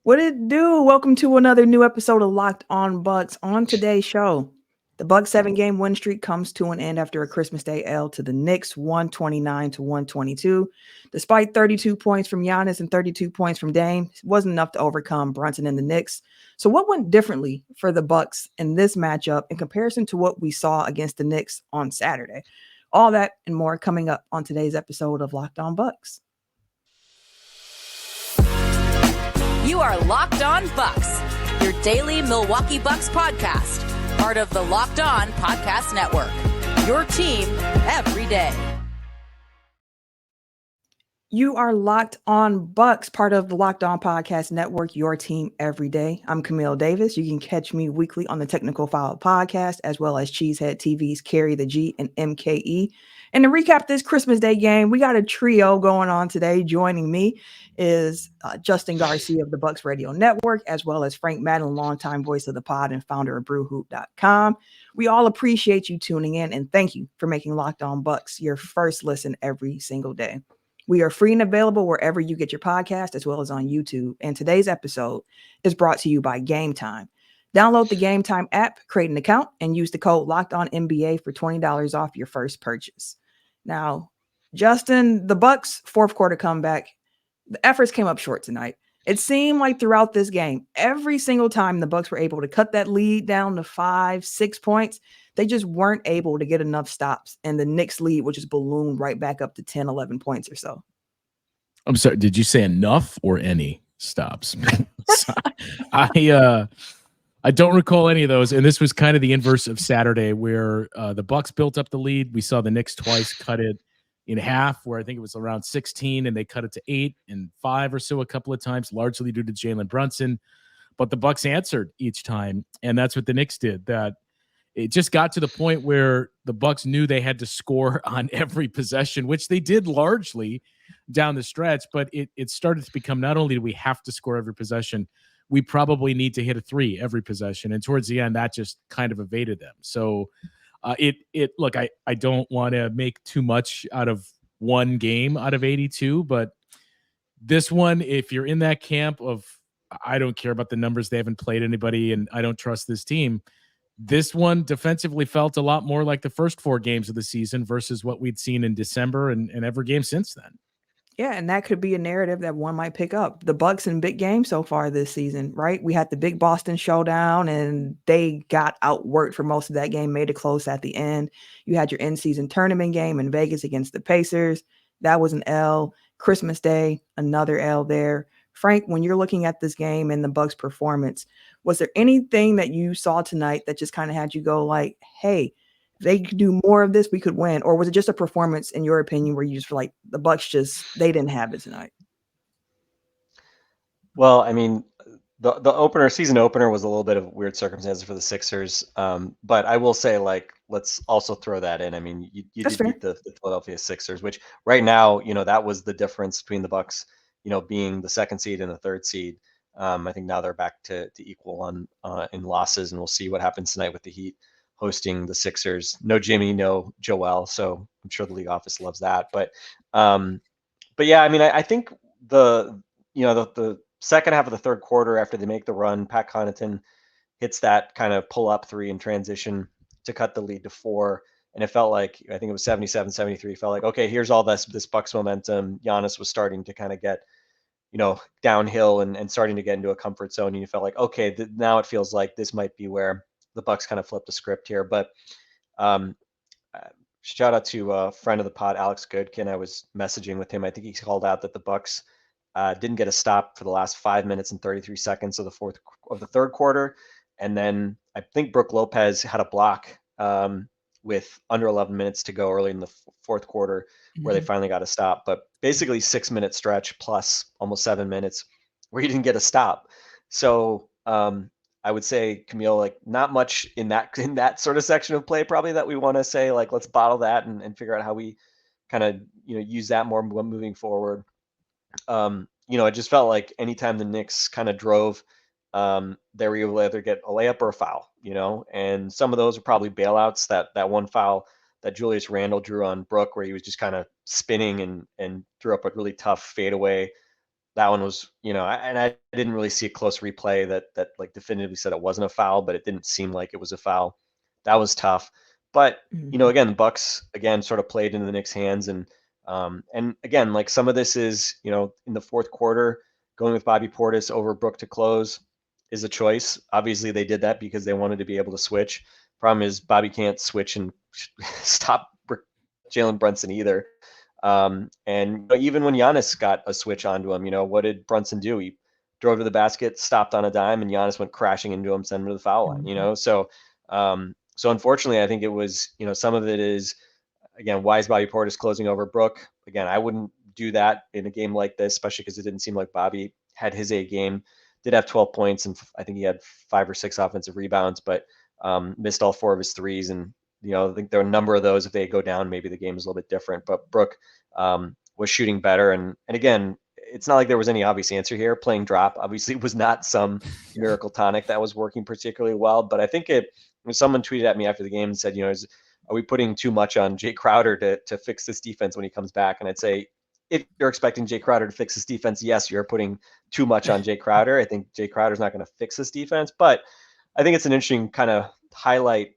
What it do? Welcome to another new episode of Locked On Bucks. On today's show, the Bucks 7-game win streak comes to an end after a Christmas Day L to the Knicks, 129-122. Despite 32 points from Giannis and 32 points from Dame, it wasn't enough to overcome Brunson and the Knicks. So what went differently for the Bucks in this matchup in comparison to what we saw against the Knicks on Saturday? All that and more coming up on today's episode of Locked On Bucks. You are Locked On Bucks, your daily Milwaukee Bucks podcast, part of the Locked On Podcast Network, your team every day. You are Locked On Bucks, part of the Locked On Podcast Network, your team every day. I'm Camille Davis. You can catch me weekly on the Technical File podcast, as well as Cheesehead TV's Carry the G and MKE. And to recap this Christmas Day game, we got a trio going on today. Joining me is Justin Garcia of the Bucks Radio Network, as well as Frank Madden, longtime voice of the pod and founder of BrewHoop.com. We all appreciate you tuning in, and thank you for making Locked On Bucks your first listen every single day. We are free and available wherever you get your podcast, as well as on YouTube. And today's episode is brought to you by Game Time. Download the Game Time app, create an account, and use the code LOCKEDONNBA for $20 off your first purchase. Now, Justin, the Bucks' fourth quarter comeback, the efforts came up short tonight. It seemed like throughout this game, every single time the Bucks were able to cut that lead down to 5-6 points, they just weren't able to get enough stops. And the Knicks lead would just balloon right back up to 10, 11 points or so. I'm sorry, did you say enough or any stops? I don't recall any of those. And this was kind of the inverse of Saturday, where the Bucks built up the lead. We saw the Knicks twice cut it in half, where I think it was around 16, and they cut it to 8 and 5 or so a couple of times, largely due to Jalen Brunson. But the Bucks answered each time, and that's what the Knicks did. That it just got to the point where the Bucks knew they had to score on every possession, which they did largely down the stretch. But it started to become, not only do we have to score every possession, we probably need to hit a 3 every possession. And towards the end, that just kind of evaded them. So look, I don't want to make too much out of one game out of 82, but this one, if you're in that camp of, I don't care about the numbers, they haven't played anybody, and I don't trust this team, this one defensively felt a lot more like the first 4 games of the season versus what we'd seen in December and every game since then. Yeah, and that could be a narrative that one might pick up. The Bucks in big games so far this season, right? We had the big Boston showdown, and they got outworked for most of that game, made it close at the end. You had your in-season tournament game in Vegas against the Pacers. That was an L. Christmas Day, another L there. Frank, when you're looking at this game and the Bucks' performance, was there anything that you saw tonight that just kind of had you go like, hey, if they could do more of this, we could win? Or was it just a performance, in your opinion, where you just feel like the Bucks they didn't have it tonight? Well, I mean, the season opener was a little bit of weird circumstances for the Sixers. But I will say, like, let's also throw that in. I mean, you did beat the Philadelphia Sixers, which right now, that was the difference between the Bucks, being the 2nd seed and the 3rd seed. I think now they're back to equal on in losses, and we'll see what happens tonight with the Heat hosting the Sixers. No Jimmy, no Joel, so I'm sure the league office loves that. But yeah, I mean, I think the second half of the 3rd quarter, after they make the run, Pat Connaughton hits that kind of pull up 3 in transition to cut the lead to 4. And it felt like, I think it was 77-73, felt like, okay, here's all this Bucks momentum. Giannis was starting to kind of get, downhill and starting to get into a comfort zone. And you felt like, okay, now it feels like this might be where the Bucks kind of flipped the script here. But shout out to a friend of the pod, Alex Goodkin. I was messaging with him. I think he called out that the Bucks didn't get a stop for the last 5 minutes and 33 seconds of the 3rd quarter. And then I think Brook Lopez had a block with under 11 minutes to go early in the 4th quarter, where they finally got a stop. But basically 6-minute stretch plus almost 7 minutes where he didn't get a stop. So I would say, Camille, like, not much in that sort of section of play probably that we want to say, like, let's bottle that and figure out how we kind of use that more moving forward. It just felt like anytime the Knicks kind of drove, they were able to either get a layup or a foul, and some of those are probably bailouts. That one foul that Julius Randle drew on Brook, where he was just kind of spinning and threw up a really tough fadeaway that one was, I didn't really see a close replay that like definitively said it wasn't a foul, but it didn't seem like it was a foul. That was tough. But, again, the Bucks again sort of played into the Knicks' hands, and again, like some of this is, in the fourth quarter, going with Bobby Portis over Brook to close is a choice. Obviously, they did that because they wanted to be able to switch. Problem is, Bobby can't switch and stop Jalen Brunson either. And even when Giannis got a switch onto him, what did Brunson do? He drove to the basket, stopped on a dime, and Giannis went crashing into him, sent him to the foul line. So unfortunately, I think it was, some of it is, again, why is Bobby Portis closing over Brook? Again, I wouldn't do that in a game like this, especially because it didn't seem like Bobby had his A game. Did have 12 points, and I think he had 5 or 6 offensive rebounds, but missed all 4 of his threes. And I think there are a number of those. If they go down, maybe the game is a little bit different. But Brook was shooting better. And again, it's not like there was any obvious answer here. Playing drop obviously was not some miracle tonic that was working particularly well. But I think someone tweeted at me after the game and said, are we putting too much on Jay Crowder to fix this defense when he comes back? And I'd say, if you're expecting Jay Crowder to fix this defense, yes, you're putting too much on Jay Crowder. I think Jay Crowder's not going to fix this defense, but I think it's an interesting kind of highlight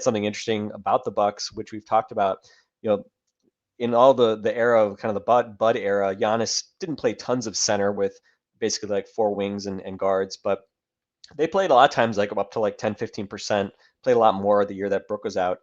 something interesting about the Bucks, which we've talked about. In all the era of kind of the Bud era, Giannis didn't play tons of center with basically like 4 wings and guards, but they played a lot of times like up to like 10-15%, played a lot more the year that Brook was out.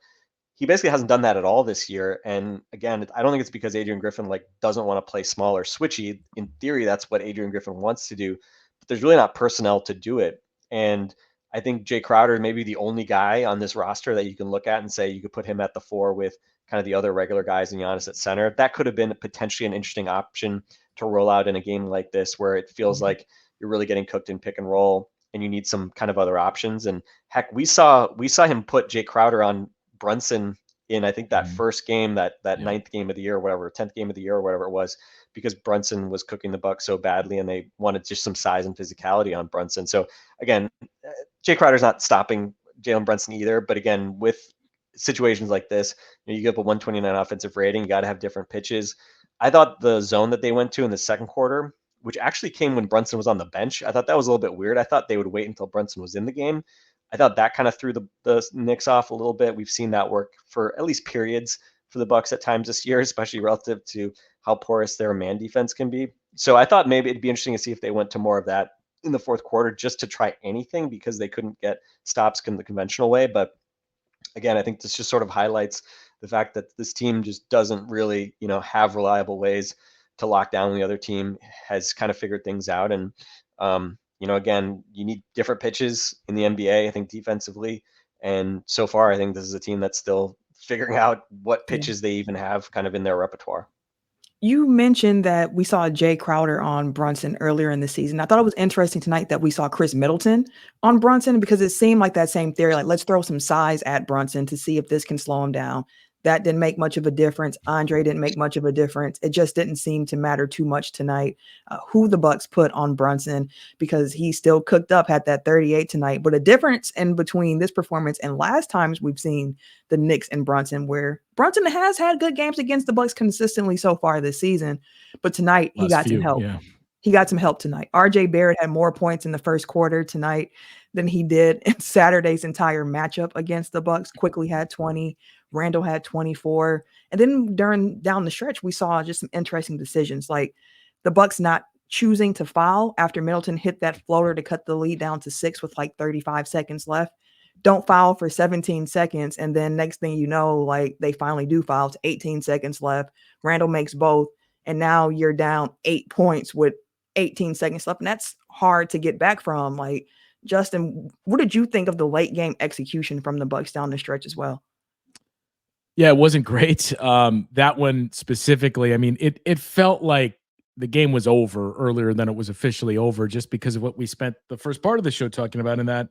He basically hasn't done that at all this year. And again, I don't think it's because Adrian Griffin like doesn't want to play small or switchy. In theory, that's what Adrian Griffin wants to do, but there's really not personnel to do it. And I think Jay Crowder is maybe the only guy on this roster that you can look at and say you could put him at the 4 with kind of the other regular guys and Giannis at center. That could have been potentially an interesting option to roll out in a game like this, where it feels like you're really getting cooked in pick and roll and you need some kind of other options. And heck, we saw him put Jay Crowder on Brunson in, I think, that first game, that ninth game of the year or whatever, 10th game of the year or whatever it was, because Brunson was cooking the Bucks so badly and they wanted just some size and physicality on Brunson. So again, Jay Crowder's not stopping Jalen Brunson either, but again, with situations like this, you give up a 129 offensive rating, you got to have different pitches. I thought the zone that they went to in the second quarter, which actually came when Brunson was on the bench, I thought that was a little bit weird. I thought they would wait until Brunson was in the game. I thought that kind of threw the Knicks off a little bit. We've seen that work for at least periods for the Bucks at times this year, especially relative to how porous their man defense can be. So I thought maybe it'd be interesting to see if they went to more of that in the fourth quarter, just to try anything, because they couldn't get stops in the conventional way. But again, I think this just sort of highlights the fact that this team just doesn't really, have reliable ways to lock down. The other team has kind of figured things out. And, again, you need different pitches in the NBA, I think, defensively. And so far, I think this is a team that's still figuring out what pitches they even have kind of in their repertoire. You mentioned that we saw Jay Crowder on Brunson earlier in the season. I thought it was interesting tonight that we saw Chris Middleton on Brunson, because it seemed like that same theory, like, let's throw some size at Brunson to see if this can slow him down. That didn't make much of a difference. Andre didn't make much of a difference. It just didn't seem to matter too much tonight who the Bucks put on Brunson, because he still cooked up, had that 38 tonight. But a difference in between this performance and last times we've seen the Knicks and Brunson, where Brunson has had good games against the Bucks consistently so far this season, but tonight he got some help. Yeah. He got some help tonight. RJ Barrett had more points in the first quarter tonight than he did in Saturday's entire matchup against the Bucks. Quickly had 20. Randall had 24. And then down the stretch, we saw just some interesting decisions, like the Bucks not choosing to foul after Middleton hit that floater to cut the lead down to 6 with like 35 seconds left. Don't foul for 17 seconds. And then next thing you know, like, they finally do foul to 18 seconds left. Randall makes both. And now you're down 8 points with 18 seconds left. And that's hard to get back from. Like, Justin, what did you think of the late game execution from the Bucks down the stretch as well? Yeah, it wasn't great. That one specifically, I mean, it felt like the game was over earlier than it was officially over, just because of what we spent the first part of the show talking about, in that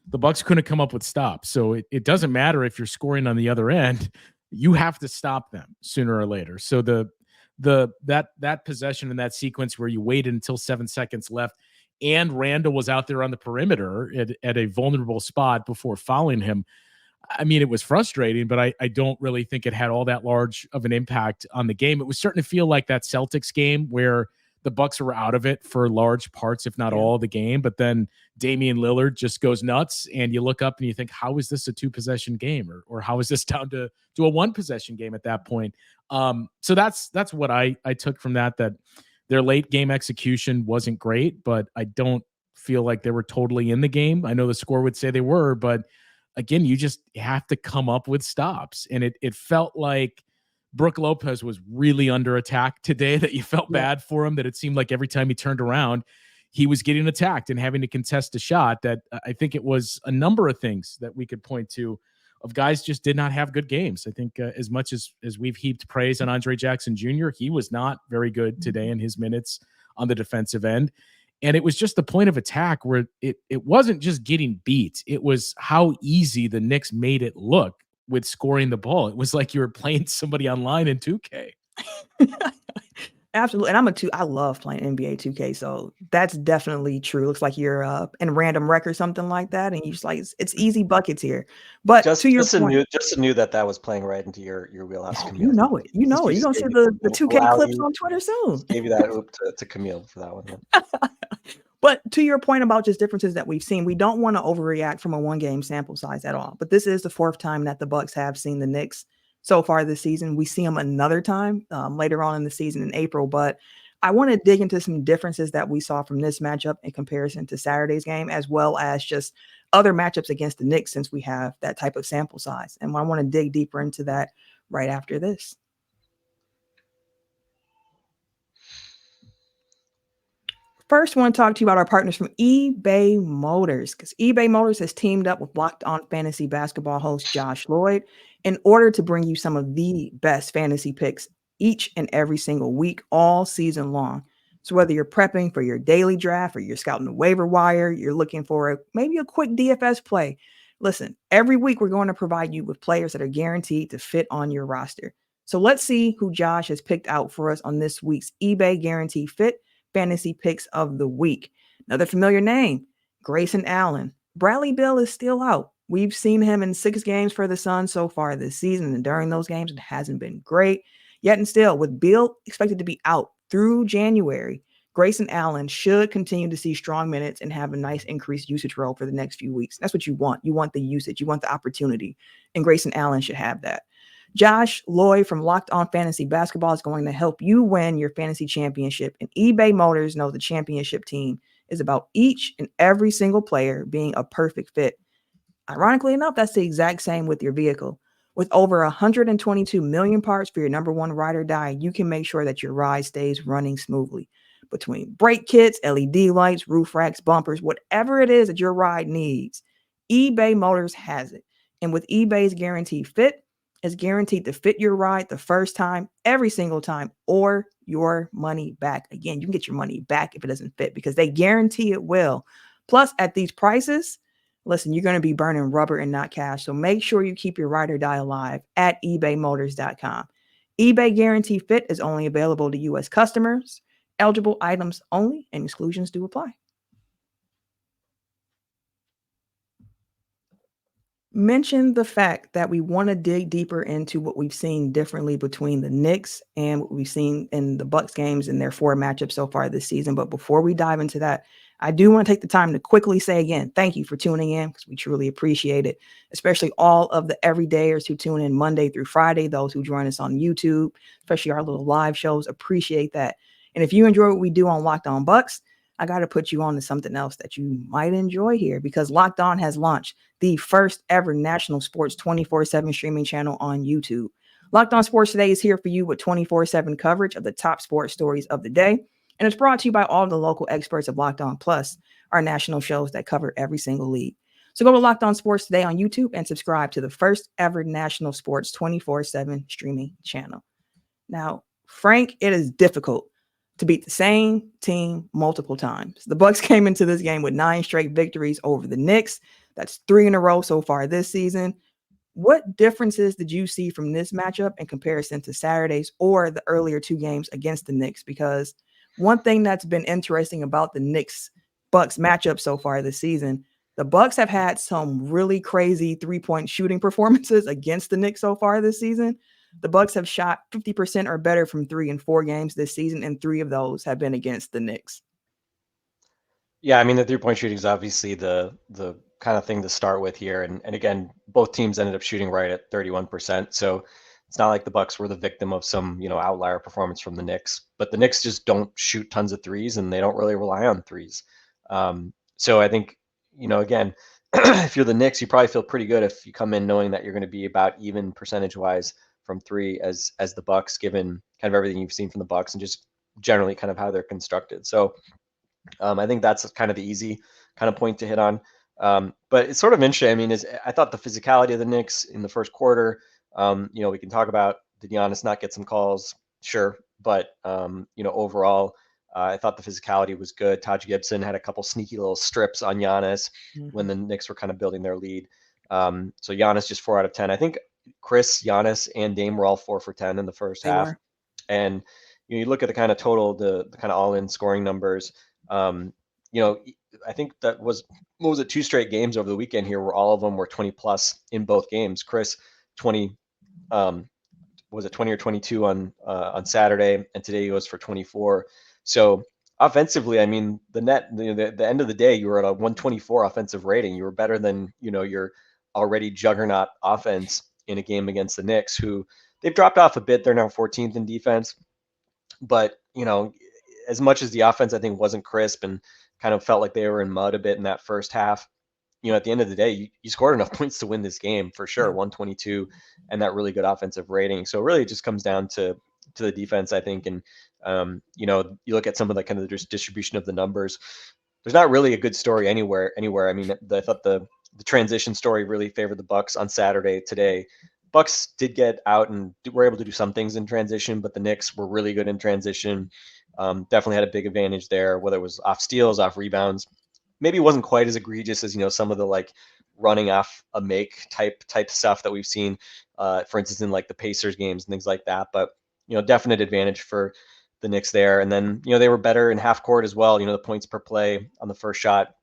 the Bucks couldn't come up with stops. So it doesn't matter if you're scoring on the other end, you have to stop them sooner or later. So that possession in that sequence where you waited until 7 seconds left and Randall was out there on the perimeter at a vulnerable spot before fouling him, I mean, it was frustrating, but I don't really think it had all that large of an impact on the game. It was starting to feel like that Celtics game where the Bucks were out of it for large parts, if not all of the game. But then Damian Lillard just goes nuts, and you look up and you think, how is this a 2-possession game? Or how is this down to a 1-possession game at that point? So that's what I took from that their late game execution wasn't great, but I don't feel like they were totally in the game. I know the score would say they were, but again, you just have to come up with stops. And it felt like Brook Lopez was really under attack today, that you felt bad for him, that it seemed like every time he turned around, he was getting attacked and having to contest a shot. That I think it was a number of things that we could point to of guys just did not have good games. I think as much as we've heaped praise on Andre Jackson Jr., he was not very good today in his minutes on the defensive end. And it was just the point of attack where it wasn't just getting beat. It was how easy the Knicks made it look with scoring the ball. It was like you were playing somebody online in 2K. Absolutely. And I love playing NBA 2K. So that's definitely true. Looks like you're in random wreck or something like that. And you just like, it's easy buckets here. But to your point, just knew that was playing right into your wheelhouse. Oh, you know it. You're going to see the 2K clips on Twitter soon. Gave you that hoop to Camille for that one. Yeah. But to your point about just differences that we've seen, we don't want to overreact from a 1-game sample size at all. But this is the 4th time that the Bucks have seen the Knicks so far this season. We see them another time later on in the season in April. But I want to dig into some differences that we saw from this matchup in comparison to Saturday's game, as well as just other matchups against the Knicks, since we have that type of sample size. And I want to dig deeper into that right after this. First, I want to talk to you about our partners from eBay Motors, because eBay Motors has teamed up with Locked On Fantasy Basketball host Josh Lloyd in order to bring you some of the best fantasy picks each and every single week, all season long. So whether you're prepping for your daily draft or you're scouting the waiver wire, you're looking for maybe a quick DFS play, listen, every week we're going to provide you with players that are guaranteed to fit on your roster. So let's see who Josh has picked out for us on this week's eBay Guarantee Fit Fantasy Picks of the Week. Another familiar name, Grayson Allen. Bradley Beal is still out. We've seen him in 6 games for the Suns so far this season, and during those games, it hasn't been great. Yet and still, with Beal expected to be out through January, Grayson Allen should continue to see strong minutes and have a nice increased usage role for the next few weeks. That's what you want. You want the usage. You want the opportunity, and Grayson Allen should have that. Josh Lloyd from Locked On Fantasy Basketball is going to help you win your fantasy championship. And eBay Motors knows the championship team is about each and every single player being a perfect fit. Ironically enough, that's the exact same with your vehicle. With over 122 million parts for your number one ride or die, you can make sure that your ride stays running smoothly. Between brake kits, LED lights, roof racks, bumpers, whatever it is that your ride needs, eBay Motors has it. And with eBay's Guaranteed Fit, it's guaranteed to fit your ride the first time, every single time, or your money back. Again, you can get your money back if it doesn't fit because they guarantee it will. Plus, at these prices, listen, you're going to be burning rubber and not cash. So make sure you keep your ride or die alive at ebaymotors.com. eBay Guarantee Fit is only available to U.S. customers. Eligible items only, and exclusions do apply. Mention the fact that we want to dig deeper into what we've seen differently between the Knicks and what we've seen in the Bucks games in their 4 matchups so far this season. But before we dive into that, I do want to take the time to quickly say again, thank you for tuning in because we truly appreciate it, especially all of the everydayers who tune in Monday through Friday, those who join us on YouTube, especially our little live shows. Appreciate that. And if you enjoy what we do on Locked On Bucks, I got to put you on to something else that you might enjoy here because Locked On has launched the first ever national sports 24/7 streaming channel on YouTube. Locked On Sports Today is here for you with 24/7 coverage of the top sports stories of the day. And it's brought to you by all the local experts of Locked On Plus, our national shows that cover every single league. So go to Locked On Sports Today on YouTube and subscribe to the first ever national sports 24/7 streaming channel. Now, Frank, it is difficult to beat the same team multiple times. The Bucks came into this game with 9 straight victories over the Knicks. That's 3 in a row so far this season. What differences did you see from this matchup in comparison to Saturday's or the earlier 2 games against the Knicks? Because one thing that's been interesting about the Knicks-Bucks matchup so far this season, the Bucks have had some really crazy 3-point shooting performances against the Knicks so far this season. The Bucks have shot 50% or better from 3 in 4 games this season, and 3 of those have been against the Knicks. Yeah, I mean, the 3-point shooting is obviously the kind of thing to start with here. And again, both teams ended up shooting right at 31%. So it's not like the Bucks were the victim of some, outlier performance from the Knicks. But the Knicks just don't shoot tons of threes, and they don't really rely on threes. So I think, again, if you're the Knicks, you probably feel pretty good if you come in knowing that you're going to be about even percentage-wise from three as the Bucks, given kind of everything you've seen from the Bucks and just generally kind of how they're constructed. So I think that's kind of the easy kind of point to hit on. But it's sort of interesting. I mean, I thought the physicality of the Knicks in the first quarter, we can talk about, did Giannis not get some calls? Sure. But, overall, I thought the physicality was good. Taj Gibson had a couple sneaky little strips on Giannis when the Knicks were kind of building their lead. So Giannis just 4 out of 10. I think Chris, Giannis, and Dame were all 4 for 10 in the first half. And you look at the kind of total, the kind of all-in scoring numbers. I think that was 2 straight games over the weekend here where all of them were 20 plus in both games. Chris 20, was it 20 or 22 on Saturday, and today he was for 24. So offensively, I mean, the end of the day, you were at a 124 offensive rating. You were better than your already juggernaut offense in a game against the Knicks, who they've dropped off a bit. They're now 14th in defense, but as much as the offense I think wasn't crisp and kind of felt like they were in mud a bit in that first half, at the end of the day, you scored enough points to win this game for sure. 122 and that really good offensive rating. So really it just comes down to the defense, I think. And, you look at some of the kind of the distribution of the numbers. There's not really a good story anywhere. I mean, I thought the transition story really favored the Bucks on Saturday. Today, Bucks did get out and were able to do some things in transition, but the Knicks were really good in transition. Definitely had a big advantage there, whether it was off steals, off rebounds. Maybe it wasn't quite as egregious as some of the like running off a make type stuff that we've seen, for instance, in like the Pacers games and things like that. But definite advantage for the Knicks there. And then they were better in half court as well. The points per play on the first shot,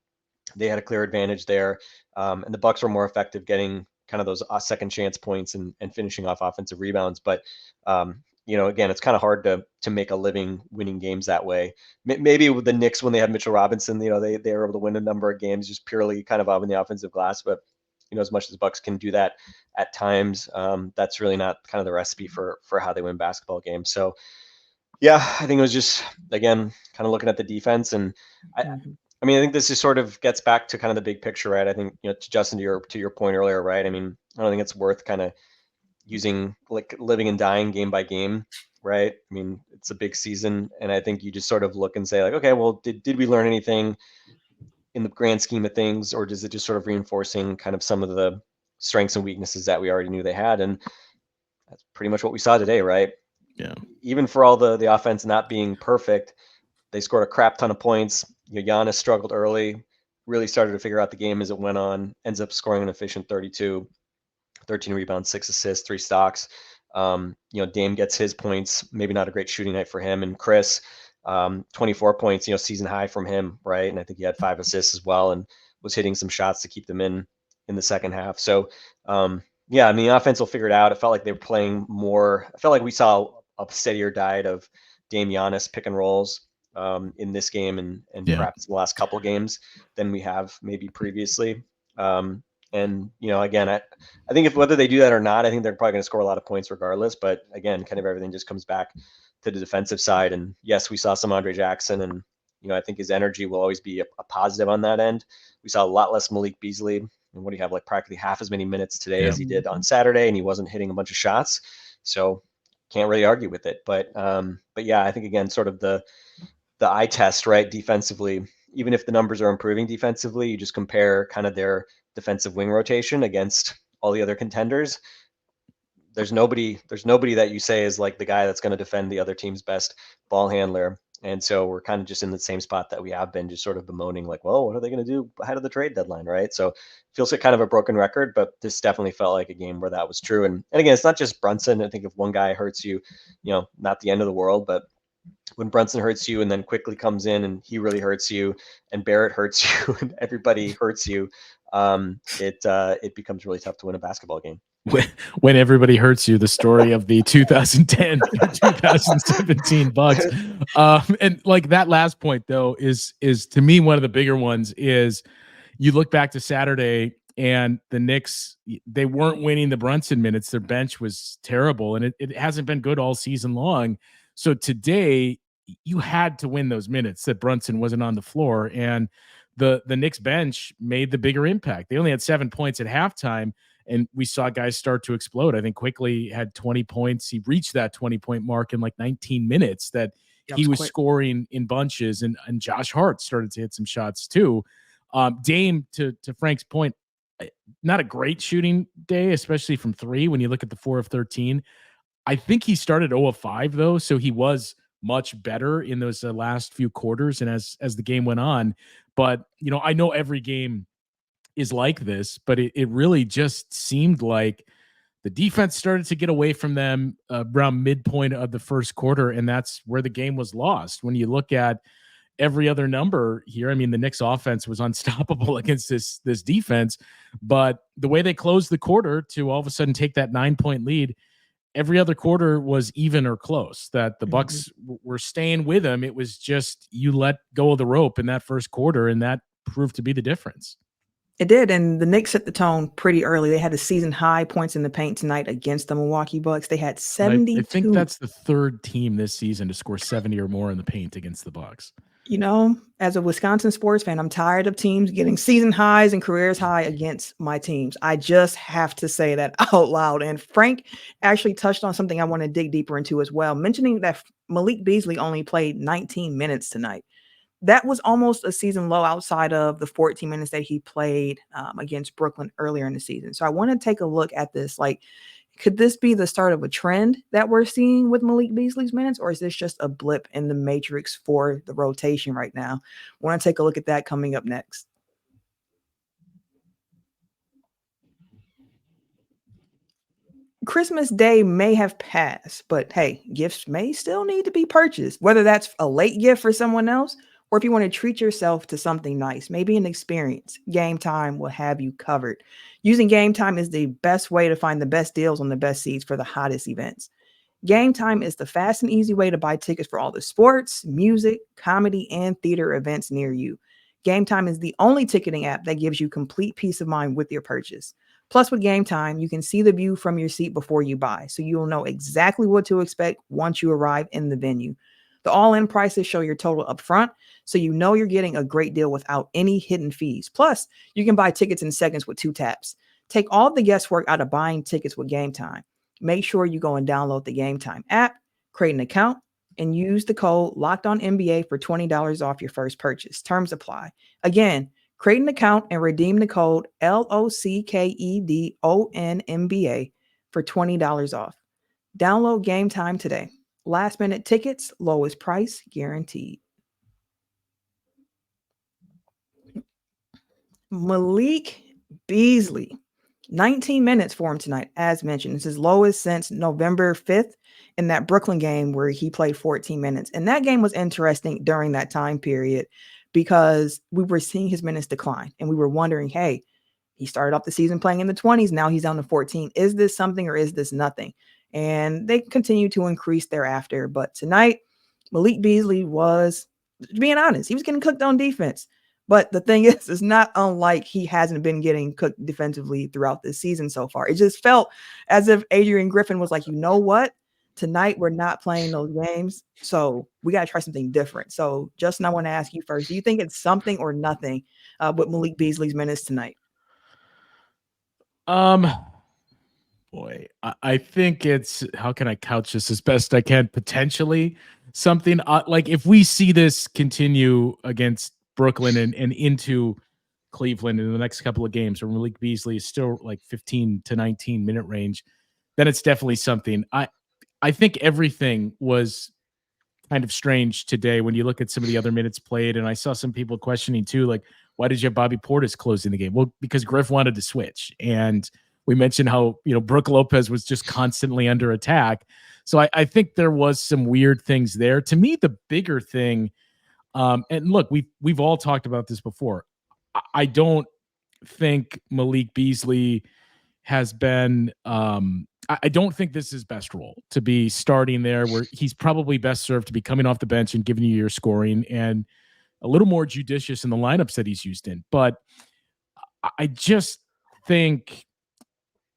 they had a clear advantage there, and the Bucks were more effective getting kind of those second chance points and finishing off offensive rebounds. But again, it's kind of hard to make a living winning games that way. Maybe with the Knicks, when they had Mitchell Robinson, they were able to win a number of games just purely kind of on the offensive glass. But as much as the Bucks can do that at times, that's really not kind of the recipe for how they win basketball games. So yeah, I think it was just, again, kind of looking at the defense. And I mean, I think this just sort of gets back to kind of the big picture, right? I think, to Justin, to your point earlier, right? I mean, I don't think it's worth kind of using like living and dying game by game, right? I mean, it's a big season, and I think you just sort of look and say like, okay, well, did we learn anything in the grand scheme of things, or does it just sort of reinforcing kind of some of the strengths and weaknesses that we already knew they had? And that's pretty much what we saw today, right? Yeah. Even for all the offense not being perfect, they scored a crap ton of points. Giannis struggled early, really started to figure out the game as it went on, ends up scoring an efficient 32. 13 rebounds, 6 assists, 3 stocks. Dame gets his points, maybe not a great shooting night for him. And Chris, 24 points, season high from him, right? And I think he had 5 assists as well and was hitting some shots to keep them in the second half. So, yeah, I mean, the offense will figure it out. It felt like they were playing more. I felt like we saw a steadier diet of Dame Giannis pick and rolls in this game and perhaps the last couple games than we have maybe previously. And, again, I think if whether they do that or not, I think they're probably going to score a lot of points regardless. But again, kind of everything just comes back to the defensive side. And yes, we saw some Andre Jackson, and, I think his energy will always be a positive on that end. We saw a lot less Malik Beasley. And what do you have, like practically half as many minutes today as he did on Saturday, and he wasn't hitting a bunch of shots. So can't really argue with it. But yeah, I think, again, sort of the eye test, right? Defensively, even if the numbers are improving defensively, you just compare kind of their defensive wing rotation against all the other contenders. There's nobody that you say is like the guy that's going to defend the other team's best ball handler. And so we're kind of just in the same spot that we have been, just sort of bemoaning like, well, what are they going to do ahead of the trade deadline, right? So it feels like kind of a broken record, but this definitely felt like a game where that was true. And again, it's not just Brunson. I think if one guy hurts you, not the end of the world, but when Brunson hurts you and then quickly comes in and he really hurts you, and Barrett hurts you and everybody hurts you, it becomes really tough to win a basketball game. when everybody hurts you, the story of the 2010 2017 Bucks. And like that last point though is to me one of the bigger ones. Is you look back to Saturday and the Knicks, they weren't winning the Brunson minutes. Their bench was terrible, and it hasn't been good all season long. So today you had to win those minutes that Brunson wasn't on the floor, and the Knicks bench made the bigger impact. They only had 7 points at halftime, and we saw guys start to explode. I think Quickly had 20 points. He reached that 20-point mark in like 19 minutes that he was scoring in bunches, and Josh Hart started to hit some shots too. Dame, to Frank's point, not a great shooting day, especially from three when you look at the 4 of 13. I think he started 0 of 5 though, so he was much better in those last few quarters and as the game went on. But I know every game is like this, but it really just seemed like the defense started to get away from them around midpoint of the first quarter, and that's where the game was lost. When you look at every other number here, I mean, the Knicks offense was unstoppable against this defense, but the way they closed the quarter to all of a sudden take that 9-point lead, every other quarter was even or close, that the Bucks were staying with them. It was just, you let go of the rope in that first quarter, and that proved to be the difference. It did, and the Knicks set the tone pretty early. They had a season high points in the paint tonight against the Milwaukee Bucks. They had 72. I think that's the third team this season to score 70 or more in the paint against the Bucks. As a Wisconsin sports fan, I'm tired of teams getting season highs and careers high against my teams. I just have to say that out loud. And Frank actually touched on something I want to dig deeper into as well, mentioning that Malik Beasley only played 19 minutes tonight. That was almost a season low outside of the 14 minutes that he played against Brooklyn earlier in the season. So I want to take a look at this. Like, could this be the start of a trend that we're seeing with Malik Beasley's minutes, or is this just a blip in the matrix for the rotation right now? I want to take a look at that coming up next. Christmas Day may have passed, but hey, gifts may still need to be purchased, whether that's a late gift for someone else or if you want to treat yourself to something nice, maybe an experience. Game Time will have you covered. Using Game Time is the best way to find the best deals on the best seats for the hottest events. Game Time is the fast and easy way to buy tickets for all the sports, music, comedy, and theater events near you. Game Time is the only ticketing app that gives you complete peace of mind with your purchase. Plus, with Game Time, you can see the view from your seat before you buy, so you'll know exactly what to expect once you arrive in the venue. The all-in prices show your total up front, so you know you're getting a great deal without any hidden fees. Plus, you can buy tickets in seconds with 2 taps. Take all the guesswork out of buying tickets with Game Time. Make sure you go and download the Game Time app, create an account, and use the code LOCKEDONNBA for $20 off your first purchase. Terms apply. Again, create an account and redeem the code LOCKEDONNBA for $20 off. Download Game Time today. Last minute tickets, lowest price guaranteed. Malik Beasley, 19 minutes for him tonight, as mentioned. It's his lowest since November 5th in that Brooklyn game where he played 14 minutes. And that game was interesting during that time period because we were seeing his minutes decline and we were wondering, hey, he started off the season playing in the 20s. Now he's down to 14. Is this something or is this nothing? And they continue to increase thereafter. But tonight, Malik Beasley was, being honest, he was getting cooked on defense. But the thing is, it's not unlike he hasn't been getting cooked defensively throughout this season so far. It just felt as if Adrian Griffin was like, you know what? Tonight, we're not playing those games. So we got to try something different. So Justin, I want to ask you first. Do you think it's something or nothing with Malik Beasley's minutes tonight? Boy, I think it's, how can I couch this as best I can? Potentially something like if we see this continue against Brooklyn and into Cleveland in the next couple of games where Malik Beasley is still like 15 to 19 minute range, then it's definitely something. I think everything was kind of strange today when you look at some of the other minutes played. And I saw some people questioning too, like, why did you have Bobby Portis closing the game? Well, because Griff wanted to switch. And we mentioned how, Brooke Lopez was just constantly under attack. So I think there was some weird things there. To me, the bigger thing, and look, we've all talked about this before. I don't think Malik Beasley has been I don't think this is his best role to be starting there, where he's probably best served to be coming off the bench and giving you your scoring and a little more judicious in the lineups that he's used in. But I just think,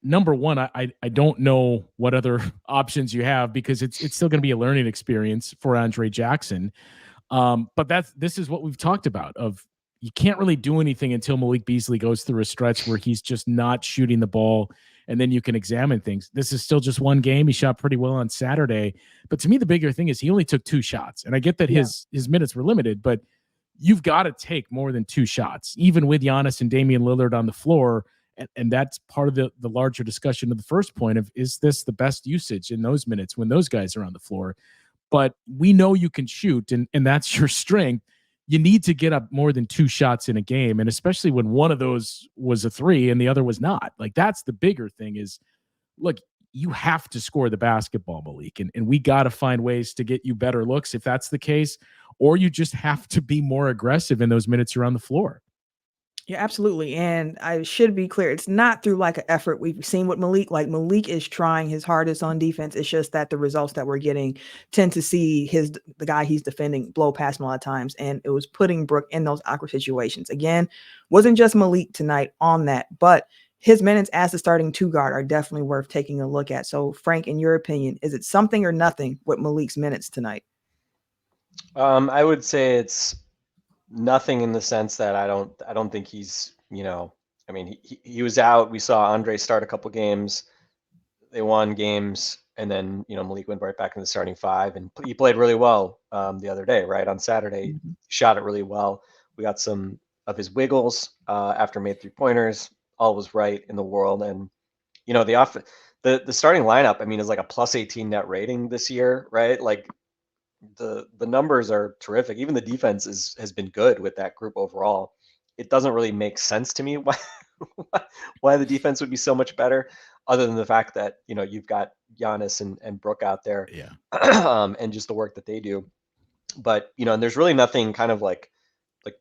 number one, I don't know what other options you have, because it's still going to be a learning experience for Andre Jackson. But this is what we've talked about, of you can't really do anything until Malik Beasley goes through a stretch where he's just not shooting the ball, and then you can examine things. This is still just one game. He shot pretty well on Saturday, but to me, the bigger thing is he only took 2 shots. And I get that his minutes were limited, but you've got to take more than 2 shots, even with Giannis and Damian Lillard on the floor. And that's part of the larger discussion of the first point of, is this the best usage in those minutes when those guys are on the floor? But we know you can shoot, and that's your strength. You need to get up more than 2 shots in a game, and especially when one of those was a 3 and the other was not. Like, that's the bigger thing is, look, you have to score the basketball, Malik, and we got to find ways to get you better looks if that's the case, or you just have to be more aggressive in those minutes you're on the floor. Yeah, absolutely. And I should be clear, it's not through like an effort. We've seen with Malik, like Malik is trying his hardest on defense. It's just that the results that we're getting tend to see the guy he's defending blow past him a lot of times. And it was putting Brook in those awkward situations. Again, wasn't just Malik tonight on that, but his minutes as the starting 2 guard are definitely worth taking a look at. So Frank, in your opinion, is it something or nothing with Malik's minutes tonight? I would say it's nothing, in the sense that I don't think he's, I mean, he was out. We saw Andre start a couple games. They won games, and then, Malik went right back in the starting 5, and he played really well the other day, right? On Saturday, Mm-hmm. shot it really well. We got some of his wiggles after made 3-pointers. All was right in the world. And, the starting lineup, I mean, is like a +18 net rating this year, right? Like, the numbers are terrific. Even the defense has been good with that group overall. It doesn't really make sense to me why the defense would be so much better, other than the fact that you've got Giannis and Brook out there, and just the work that they do. But and there's really nothing kind of like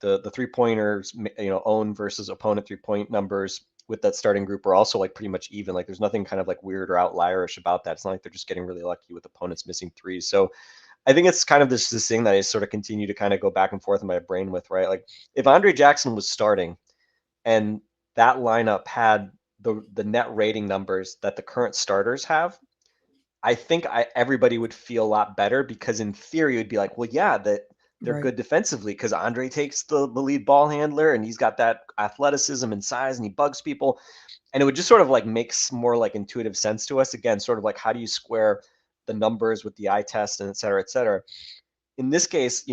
the 3-pointers, own versus opponent 3-point numbers with that starting group are also like pretty much even. Like, there's nothing kind of like weird or outlierish about that. It's not like they're just getting really lucky with opponents missing 3s. So I think it's kind of this thing that I sort of continue to kind of go back and forth in my brain with, right? Like, if Andre Jackson was starting and that lineup had the net rating numbers that the current starters have, I think everybody would feel a lot better, because in theory it would be like, well, yeah, that they're good defensively because Andre takes the lead ball handler and he's got that athleticism and size and he bugs people. And it would just sort of like makes more like intuitive sense to us. Again, sort of like, how do you square the numbers with the eye test, and et cetera, et cetera. In this case,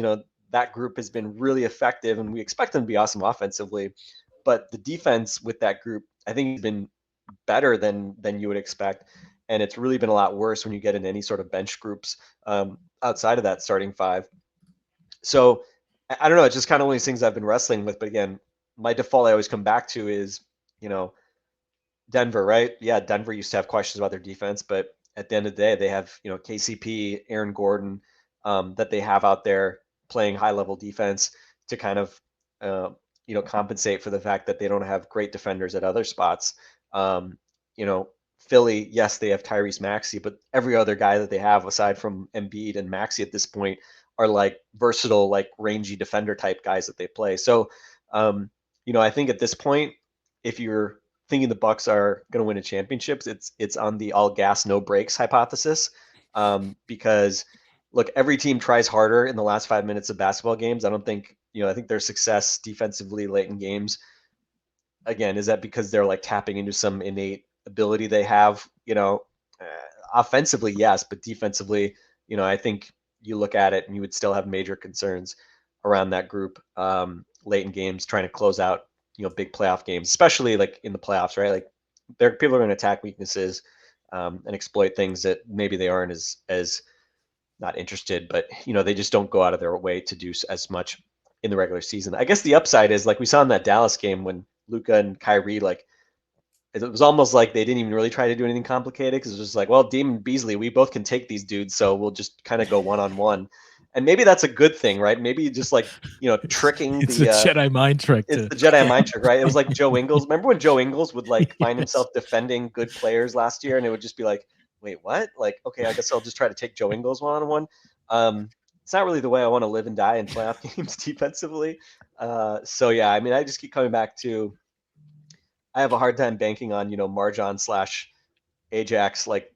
that group has been really effective, and we expect them to be awesome offensively, but the defense with that group, I think, has been better than you would expect. And it's really been a lot worse when you get in any sort of bench groups outside of that starting 5. So I don't know. It's just kind of one of these things I've been wrestling with. But again, my default I always come back to is, Denver, right? Yeah, Denver used to have questions about their defense, but at the end of the day, they have, KCP, Aaron Gordon, that they have out there playing high level defense to kind of, compensate for the fact that they don't have great defenders at other spots. Philly, yes, they have Tyrese Maxey, but every other guy that they have aside from Embiid and Maxey at this point are like versatile, like rangy defender type guys that they play. So, I think at this point, if you're thinking the Bucks are going to win a championship, it's on the all gas, no brakes hypothesis. Because look, every team tries harder in the last 5 minutes of basketball games. I don't think, I think their success defensively late in games, again, is that because they're like tapping into some innate ability they have, offensively, yes, but defensively, I think you look at it and you would still have major concerns around that group late in games, trying to close out, big playoff games, especially like in the playoffs, right? Like, people are going to attack weaknesses and exploit things that maybe they aren't as not interested, but they just don't go out of their way to do as much in the regular season. I guess the upside is, like we saw in that Dallas game when Luka and Kyrie, like, it was almost like they didn't even really try to do anything complicated, because it was just like, well, Damian Beasley, we both can take these dudes, so we'll just kind of go one-on-one. And maybe that's a good thing, right? Maybe just like, tricking it's a Jedi mind trick. It's the Jedi mind trick, right? It was like Joe Ingles. Remember when Joe Ingles would like find himself defending good players last year, and it would just be like, wait, what? Like, okay, I guess I'll just try to take Joe Ingles one-on-one. It's not really the way I want to live and die in playoff games defensively. So yeah, I mean, I just keep coming back to, I have a hard time banking on, Marjan / Ajax, like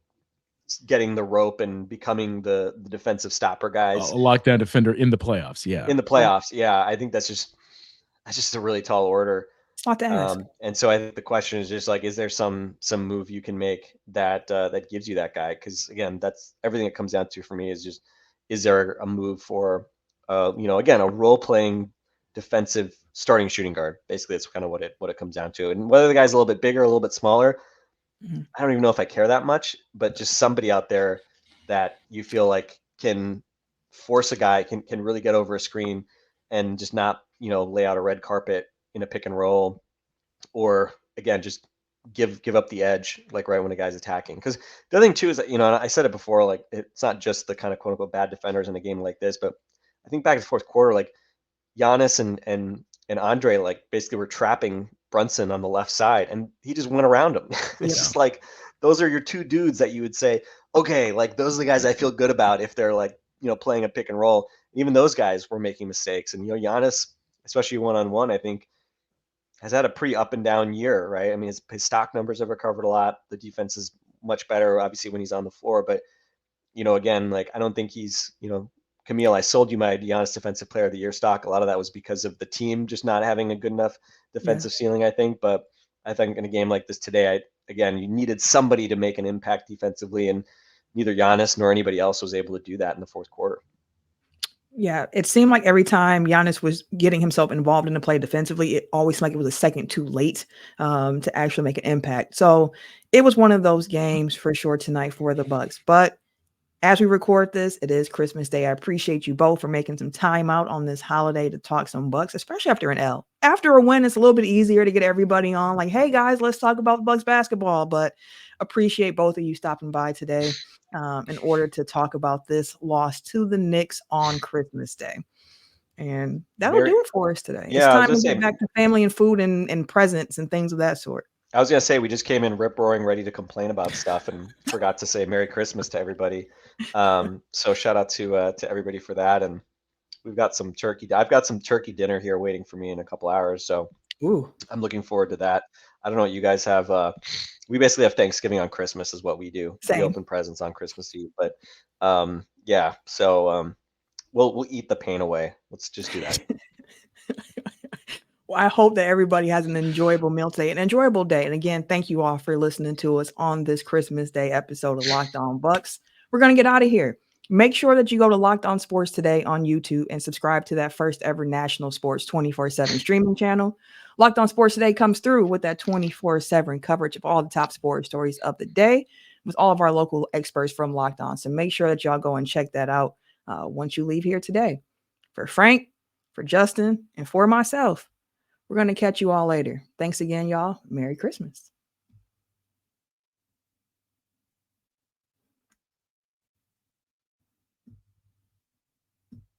getting the rope and becoming the defensive stopper guys. A lockdown defender in the playoffs. Yeah. In the playoffs. Yeah. I think that's just a really tall order. It's not to ask. And so I think the question is just like, is there some move you can make that gives you that guy? Because again, that's everything it comes down to for me is just, is there a move for, again, a role playing defensive starting shooting guard? Basically, that's kind of what it comes down to. And whether the guy's a little bit bigger, a little bit smaller, I don't even know if I care that much, but just somebody out there that you feel like can force a guy, can really get over a screen and just not, lay out a red carpet in a pick and roll, or again, just give up the edge, like right when a guy's attacking. Because the other thing too is that, I said it before, like it's not just the kind of quote unquote bad defenders in a game like this, but I think back to the fourth quarter, like Giannis and Andre, like basically were trapping Brunson on the left side, and he just went around him. It's just like, those are your two dudes that you would say, okay, like those are the guys I feel good about if they're like, playing a pick and roll. Even those guys were making mistakes. And, Giannis, especially one-on-one, I think has had a pretty up and down year, right? I mean, his stock numbers have recovered a lot. The defense is much better, obviously, when he's on the floor. But, again, like I don't think he's, Camille, I sold you my Giannis Defensive Player of the Year stock. A lot of that was because of the team just not having a good enough defensive ceiling, I think. But I think in a game like this today, you needed somebody to make an impact defensively, and neither Giannis nor anybody else was able to do that in the fourth quarter. Yeah, it seemed like every time Giannis was getting himself involved in the play defensively, it always seemed like it was a second too late to actually make an impact. So it was one of those games for sure tonight for the Bucks. But as we record this, it is Christmas Day. I appreciate you both for making some time out on this holiday to talk some Bucks, especially after an L. After a win, it's a little bit easier to get everybody on. Like, hey, guys, let's talk about the Bucks basketball. But appreciate both of you stopping by today in order to talk about this loss to the Knicks on Christmas Day. And that'll do it for us today. Yeah, it's time to get back to family and food and presents and things of that sort. I was going to say, we just came in rip-roaring, ready to complain about stuff, and forgot to say Merry Christmas to everybody. So shout out to everybody for that. And we've got some turkey. I've got some turkey dinner here waiting for me in a couple hours. So I'm looking forward to that. I don't know what you guys have. We basically have Thanksgiving on Christmas is what we do. Same. We open presents on Christmas Eve. But yeah, so we'll eat the pain away. Let's just do that. Well, I hope that everybody has an enjoyable meal today, an enjoyable day. And again, thank you all for listening to us on this Christmas Day episode of Locked On Bucks. We're going to get out of here. Make sure that you go to Locked On Sports Today on YouTube and subscribe to that first ever national sports 24/7 streaming channel. Locked On Sports Today comes through with that 24/7 coverage of all the top sports stories of the day with all of our local experts from Locked On. So make sure that y'all go and check that out once you leave here today. For Frank, for Justin, and for myself, we're going to catch you all later. Thanks again, y'all. Merry Christmas.